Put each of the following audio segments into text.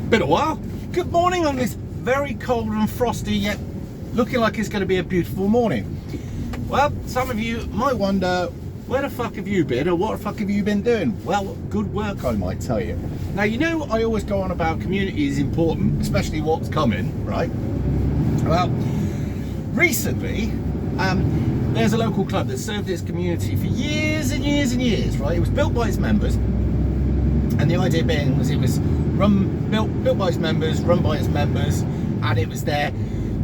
Been a while. Good morning on this very cold and frosty, yet looking like it's going to be a beautiful morning. Well, some of you might wonder, where the fuck have you been, or what the fuck have you been doing? Well, good work, I might tell you. Now, you know I always go on about community is important, especially what's coming, right? Well, recently, there's a local club that served its community for years and years and years, right? It was built by its members, and the idea being was it was built by its members, run by its members, and it was there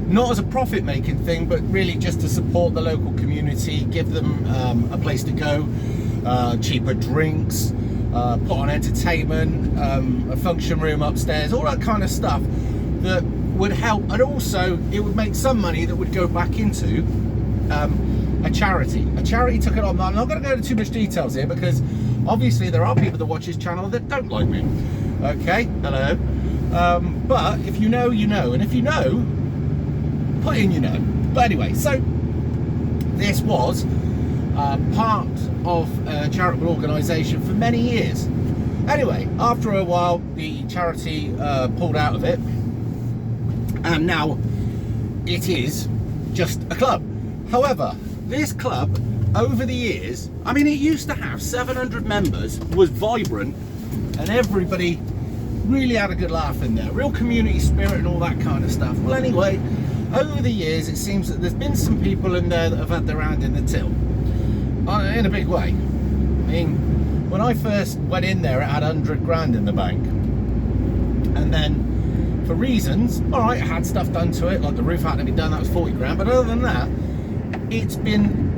not as a profit-making thing, but really just to support the local community, give them a place to go, cheaper drinks, put on entertainment, a function room upstairs, all that kind of stuff that would help, and also it would make some money that would go back into a charity. A charity took it on. I'm not going to go into too much details here because obviously there are people that watch this channel that don't like me. Okay, hello. But if you know, you know, and if you know, put in you know. But anyway, so this was part of a charitable organisation for many years. Anyway, after a while, the charity pulled out of it, and now it is just a club. However, this club, over the years, I mean, it used to have 700 members, was vibrant, and everybody really had a good laugh in there, real community spirit and all that kind of stuff. Well, anyway, over the years, it seems that there's been some people in there that have had their hand in the till, in a big way. I mean, when I first went in there, it had 100 grand in the bank, and then for reasons, all right, it had stuff done to it, like the roof had to be done, that was 40 grand, but other than that, it's been,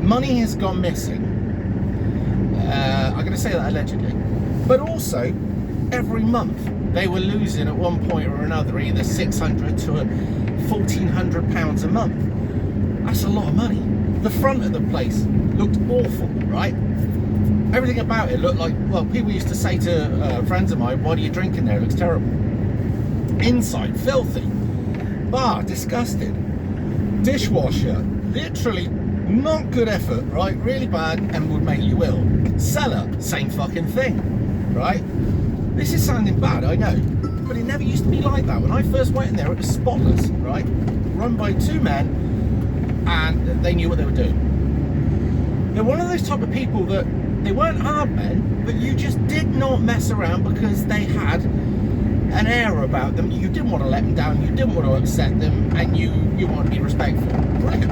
money has gone missing. I'm going to say that allegedly, but also every month they were losing at one point or another either 600 to 1,400 pounds a month. That's a lot of money. The front of the place looked awful, right? Everything about it looked like, well, people used to say to friends of mine, why do you drink in there? It looks terrible. Inside, filthy. Bar, disgusting. Dishwasher, literally not good effort, right? Really bad and would make you ill. Cellar, same fucking thing, right? This is sounding bad, I know, but it never used to be like that. When I first went in there, it was spotless, right? Run by two men, and they knew what they were doing. They're one of those type of people that, they weren't hard men, but you just did not mess around because they had an air about them. You didn't want to let them down, you didn't want to upset them, and you want to be respectful, right?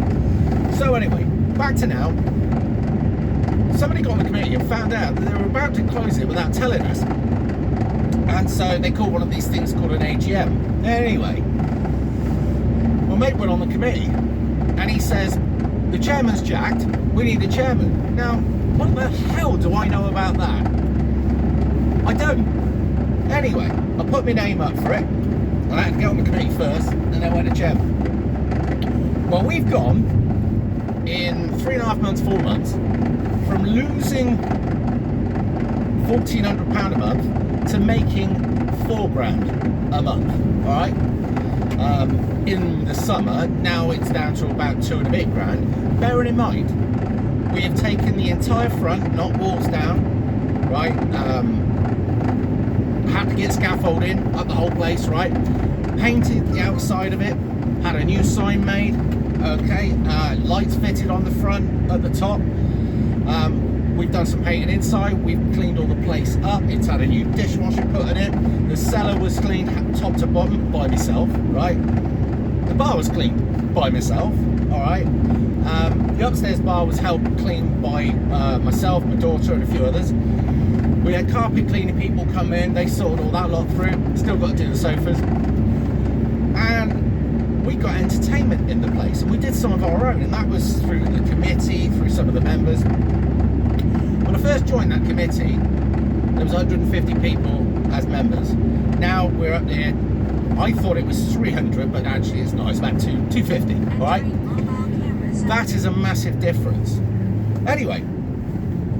So anyway, back to now. Somebody got on the committee and found out that they were about to close it without telling us. And so they called one of these things called an AGM. Anyway, my mate went on the committee and he says, the chairman's jacked, we need a chairman. Now, what the hell do I know about that? I don't. Anyway, I put my name up for it. I had to get on the committee first, and then I went to chairman. Well, we've gone in 3.5 months, 4 months, from losing £1,400 a month to making 4 grand a month. All right. In the summer, now it's down to about 2 and a bit grand. Bearing in mind, we have taken the entire front, knocked walls down, right? Had to get scaffolding up the whole place, right? Painted the outside of it, had a new sign made, okay, lights fitted on the front, at the top. We've done some painting inside, we've cleaned all the place up, it's had a new dishwasher put in it, the cellar was cleaned top to bottom by myself, right? The bar was cleaned by myself, all right? The upstairs bar was helped clean by myself, my daughter, and a few others. We had carpet cleaning people come in, they sorted all that lot through, still got to do the sofas. And we got entertainment in the place, and we did some of our own, and that was through the committee, through some of the members. When I first joined that committee, there was 150 people as members. Now we're up there, I thought it was 300, but actually it's not, it's about 250, all right? That is a massive difference. Anyway,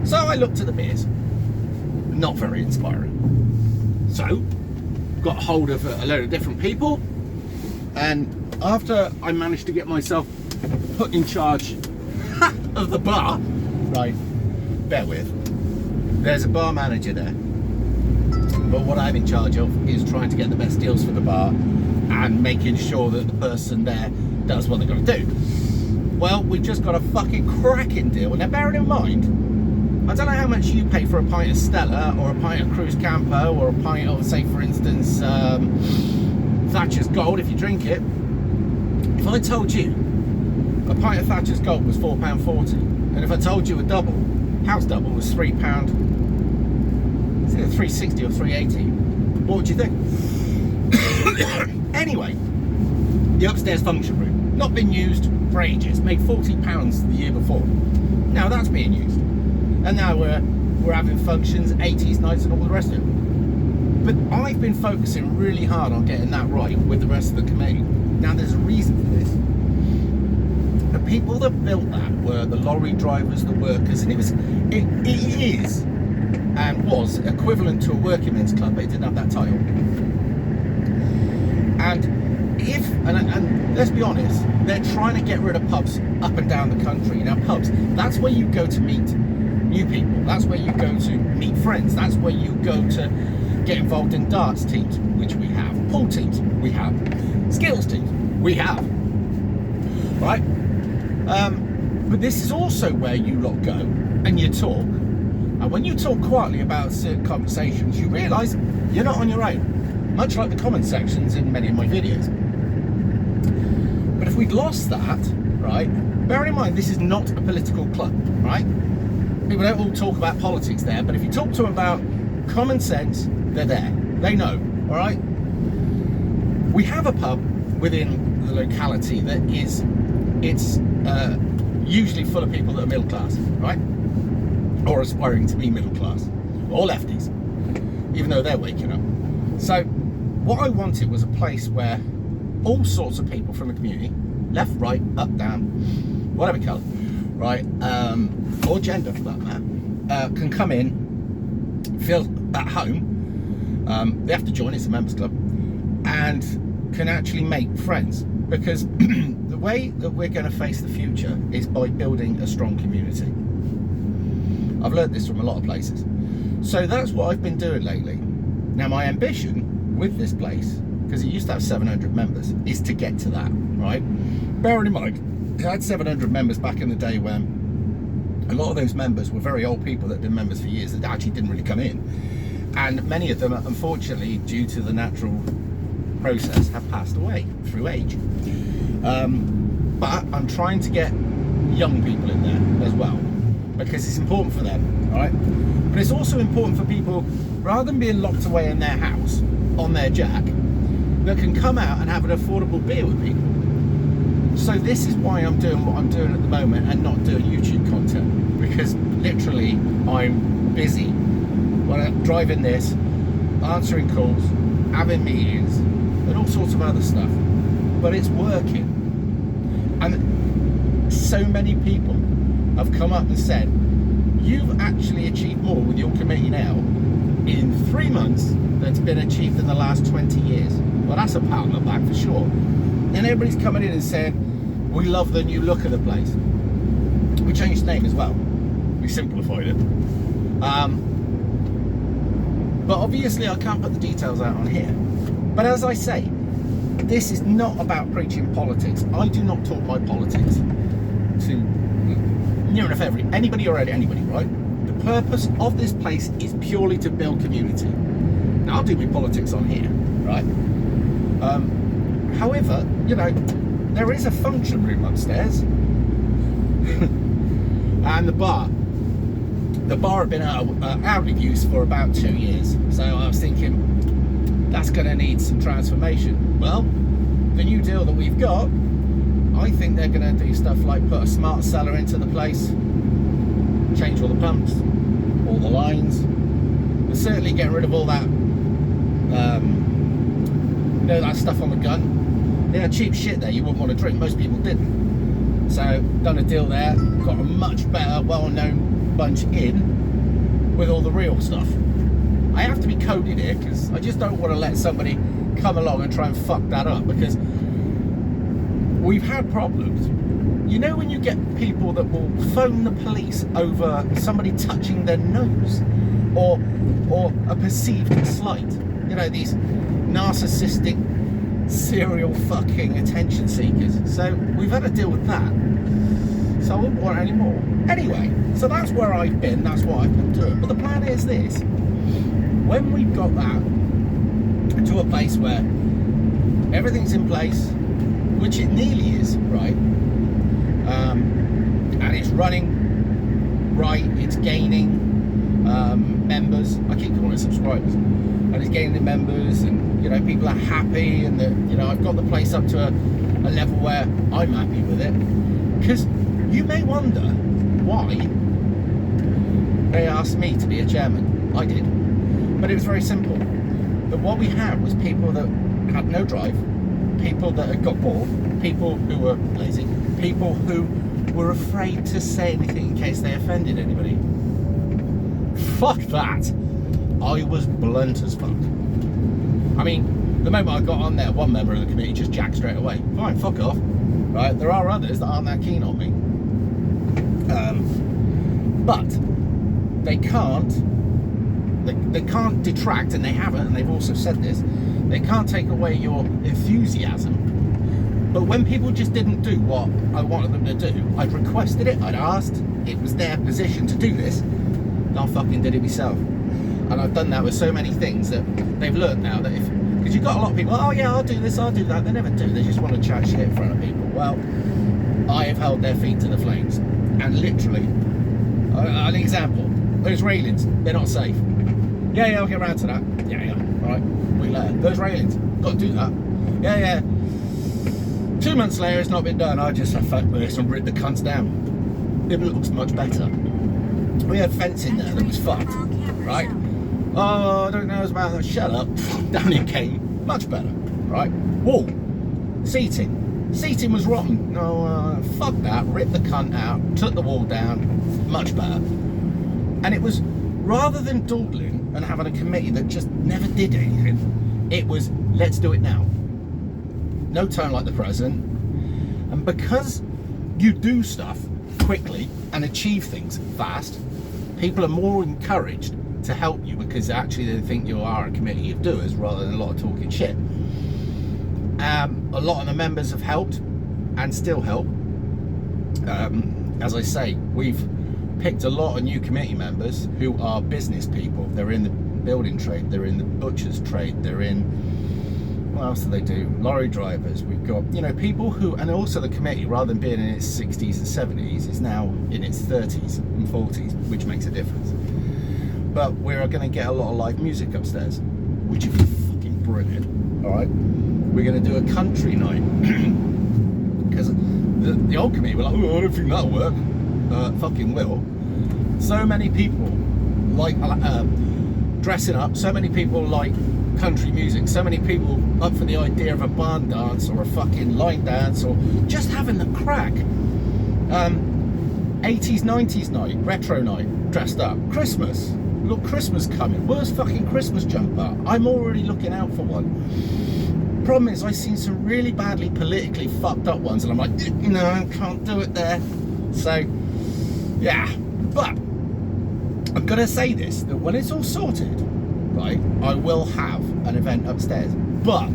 so I looked at the beers. Not very inspiring. So, got hold of a load of different people, and after I managed to get myself put in charge of the bar, right, bear with, there's a bar manager there. But what I'm in charge of is trying to get the best deals for the bar and making sure that the person there does what they're going to do. Well, we've just got a fucking cracking deal. Now, bearing in mind, I don't know how much you pay for a pint of Stella or a pint of Cruz Campo or a pint of, say, for instance, Thatcher's Gold, if you drink it. If I told you a pint of Thatcher's Gold was £4.40, and if I told you a double, house double, was £3, is it £3.60 or £3.80, what would you think? Anyway, the upstairs function room, not been used for ages, made £40 the year before. Now that's being used, and now we're having functions, 80s nights and all the rest of it. But I've been focusing really hard on getting that right with the rest of the committee. Now there's a reason for this. The people that built that were the lorry drivers, the workers, and it is and was equivalent to a working men's club, but it didn't have that title. And let's be honest, they're trying to get rid of pubs up and down the country. Now pubs, that's where you go to meet new people, that's where you go to meet friends, that's where you go to get involved in darts teams, which we have, pool teams, we have, skills teams, we have, right? But this is also where you lot go and you talk, and when you talk quietly about certain conversations, you realise you're not on your own, much like the comment sections in many of my videos. But if we'd lost that, right, bearing in mind this is not a political club, right? People don't all talk about politics there, but if you talk to them about common sense, they're there. They know, all right? We have a pub within the locality that is, it's usually full of people that are middle class, right? Or aspiring to be middle class, or lefties, even though they're waking up. So what I wanted was a place where all sorts of people from the community, left, right, up, down, whatever colour, right, or gender for that matter, can come in, feel at home. They have to join, it's a members club, and can actually make friends, because the way that we're going to face the future is by building a strong community. I've learned this from a lot of places. So that's what I've been doing lately. Now my ambition with this place, because it used to have 700 members, is to get to that, right? Bearing in mind, it had 700 members back in the day when a lot of those members were very old people that had been members for years that actually didn't really come in. And many of them, unfortunately, due to the natural process, have passed away through age. But I'm trying to get young people in there as well, because it's important for them, all right? But it's also important for people, rather than being locked away in their house, on their jack, that can come out and have an affordable beer with me. So this is why I'm doing what I'm doing at the moment and not doing YouTube content, because literally I'm busy when I'm driving this, answering calls, having meetings, and all sorts of other stuff. But it's working. And so many people have come up and said, you've actually achieved more with your committee now in 3 months than's been achieved in the last 20 years. Well, that's a pat on the back for sure. And everybody's coming in and saying, we love the new look of the place. We changed the name as well. We simplified it. But obviously I can't put the details out on here. But as I say, this is not about preaching politics. I do not talk my politics to near enough anybody or anybody, right? The purpose of this place is purely to build community. Now, I'll do my politics on here, right? However, you know, there is a function room upstairs and the bar. The bar had been out of use for about 2 years, so I was thinking that's going to need some transformation. Well, the new deal that we've got, I think they're going to do stuff like put a smart cellar into the place, change all the pumps, all the lines, and certainly get rid of all that, you know, that stuff on the gun. They had cheap shit there you wouldn't want to drink. Most people didn't. So done a deal there, got a much better, well-known bunch in with all the real stuff. I have to be coded here because I just don't want to let somebody come along and try and fuck that up, because we've had problems. You know, when you get people that will phone the police over somebody touching their nose or a perceived slight. You know, these narcissistic serial fucking attention seekers. So we've had to deal with that. So I wouldn't want any more. Anyway, so that's where I've been, that's what I've been doing. But the plan is this: when we've got that to a place where everything's in place, which it nearly is, right? And it's running right, it's gaining members. I keep calling it subscribers, and it's gaining members, and you know, people are happy, and you know, I've got the place up to a level where I'm happy with it. Because you may wonder why they asked me to be a chairman. I did, but it was very simple. That what we had was people that had no drive, people that had got bored, people who were lazy, people who were afraid to say anything in case they offended anybody. Fuck that. I was blunt as fuck. I mean, the moment I got on there, one member of the committee just jacked straight away. Fine, fuck off. Right? There are others that aren't that keen on me. But they can't detract, and they haven't, and they've also said this, they can't take away your enthusiasm. But when people just didn't do what I wanted them to do, I'd requested it, I'd asked, it was their position to do this, and I fucking did it myself. And I've done that with so many things that they've learned now that because you've got a lot of people, oh yeah, I'll do this, I'll do that, they never do, they just want to chat shit in front of people. Well, I have held their feet to the flames, and literally, an example, those railings, they're not safe. Yeah, I'll get around to that. Yeah, alright, we learn. Those railings, got to do that. Yeah. 2 months later, it's not been done. I just have fucked with this and ripped the cunts down. It looks much better. We had fencing there that was fucked, right? Oh, I don't know about that. Shut up. Down it came. Much better, right? Wall. Seating was rotten. No, fuck that. Ripped the cunt out. Took the wall down. Much better. And it was, rather than dawdling and having a committee that just never did anything, it was, let's do it now. No turn like the president. And because you do stuff quickly and achieve things fast, people are more encouraged to help you because actually they think you are a committee of doers rather than a lot of talking shit. A lot of the members have helped and still help. As I say, we've picked a lot of new committee members who are business people. They're in the building trade, they're in the butcher's trade, they're in, what else do they do? Lorry drivers. We've got, you know, people who, and also the committee, rather than being in its 60s and 70s, is now in its 30s and 40s, which makes a difference. But we're going to get a lot of live music upstairs, which would be fucking brilliant. All right, we're going to do a country night because the old committee were like, oh, I don't think that'll work. Fucking will. So many people like dressing up. So many people like country music. So many people up for the idea of a barn dance or a fucking line dance or just having the crack. 80s, 90s night, retro night, dressed up. Christmas. We've got Christmas coming. Where's fucking Christmas jumper? I'm already looking out for one. Problem is, I've seen some really badly politically fucked up ones, and I'm like, no, I can't do it there. So, yeah. But I'm gonna say this: that when it's all sorted, right, I will have an event upstairs. But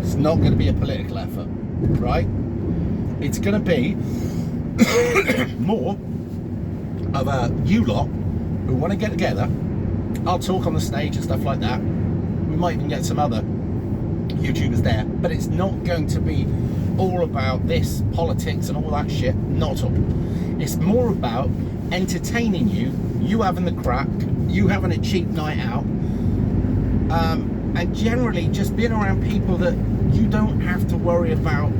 it's not going to be a political effort, right? It's going to be more of a you lot who want to get together. I'll talk on the stage and stuff like that. We might even get some other YouTubers there, but it's not going to be all about this politics and all that shit. Not at all. It's more about entertaining you having the crack, you having a cheap night out, and generally just being around people that you don't have to worry about,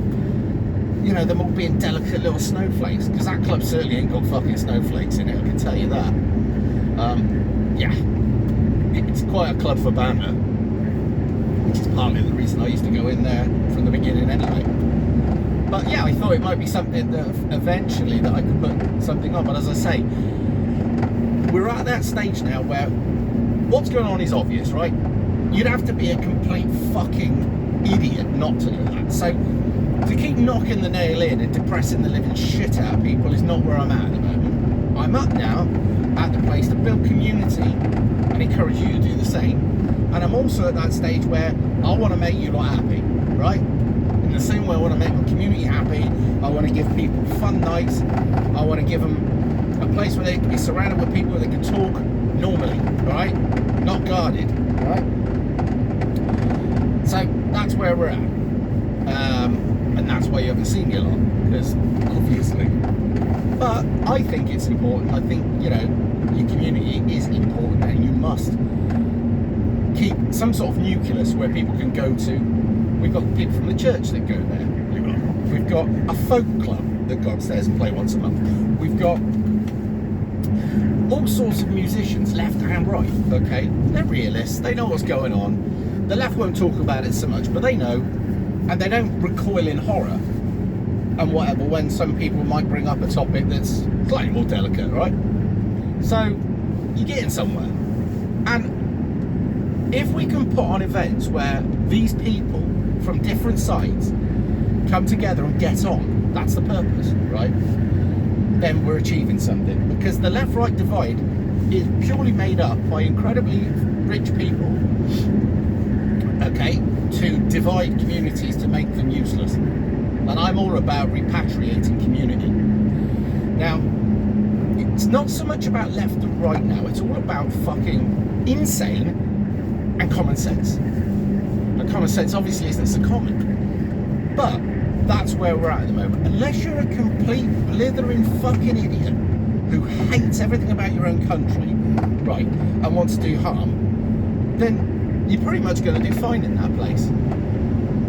you know, them all being delicate little snowflakes, because that club certainly ain't got fucking snowflakes in it, I can tell you that. Yeah, it's quite a club for banter, which is partly the reason I used to go in there from the beginning anyway. But yeah, I thought it might be something that eventually that I could put something on. But as I say, we're at that stage now where what's going on is obvious, right? You'd have to be a complete fucking idiot not to do that. So to keep knocking the nail in and depressing the living shit out of people is not where I'm at the moment. I'm up now at the place to build community and encourage you to do the same. And I'm also at that stage where I want to make you lot happy, right? In the same way I want to make my community happy, I want to give people fun nights, I want to give them a place where they can be surrounded with people that can talk normally, right? Not guarded, right? So that's where we're at. And that's why you haven't seen me a lot, because obviously. But I think it's important. I think, you know, your community is important and you must keep some sort of nucleus where people can go to. We've got people from the church that go there. We've got a folk club that go upstairs and play once a month. We've got all sorts of musicians, left and right, okay? They're realists, they know what's going on. The left won't talk about it so much, but they know, and they don't recoil in horror and whatever when some people might bring up a topic that's slightly more delicate, right? So, you're getting somewhere. And if we can put on events where these people from different sides come together and get on, that's the purpose, right? Then we're achieving something, because the left-right divide is purely made up by incredibly rich people, okay, to divide communities to make them useless. And I'm all about repatriating community. Now, it's not so much about left and right now, it's all about fucking insane and common sense. And common sense obviously isn't so common, but that's where we're at the moment. Unless you're a complete blithering fucking idiot who hates everything about your own country, right, and wants to do harm, then you're pretty much going to do fine in that place.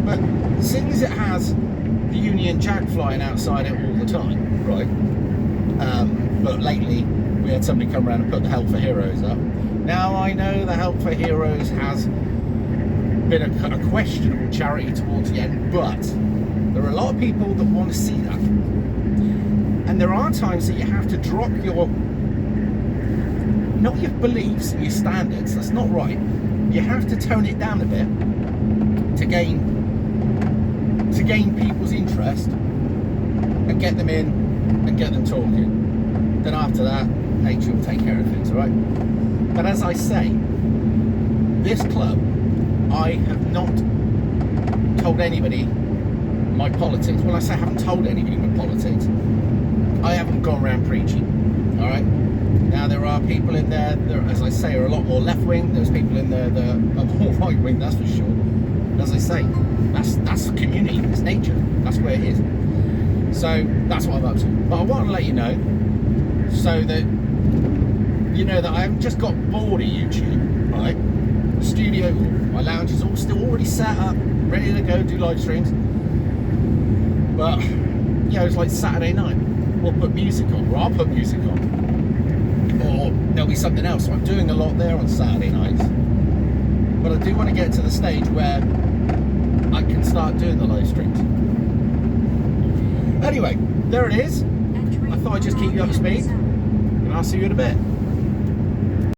But seeing as it has the Union Jack flying outside it all the time, right, but lately we had somebody come around and put the Help for Heroes up. Now I know the Help for Heroes has been a questionable charity towards the end, but there are a lot of people that want to see that. And there are times that you have to drop your, not your beliefs and your standards, that's not right. You have to tone it down a bit to gain people's interest and get them in and get them talking. Then after that, nature will take care of things, all right? But as I say, this club, I have not told anybody my politics. When I say I haven't told anybody my politics, I haven't gone around preaching, all right? Now there are people in there, as I say, are a lot more left-wing. There's people in there that are more right-wing, that's for sure. And as I say, that's community, it's nature, that's where it is. So that's what I'm up to. But I want to let you know, so that you know that I haven't just got bored of YouTube, right? The studio, my lounge is all still already set up, ready to go do live streams. But you know, it's like Saturday night, we'll put music on, or I'll put music on, or there'll be something else. So I'm doing a lot there on Saturday nights, but I do want to get to the stage where I can start doing the live streams. Anyway, there it is. I thought I'd just keep you up to speed, and I'll see you in a bit.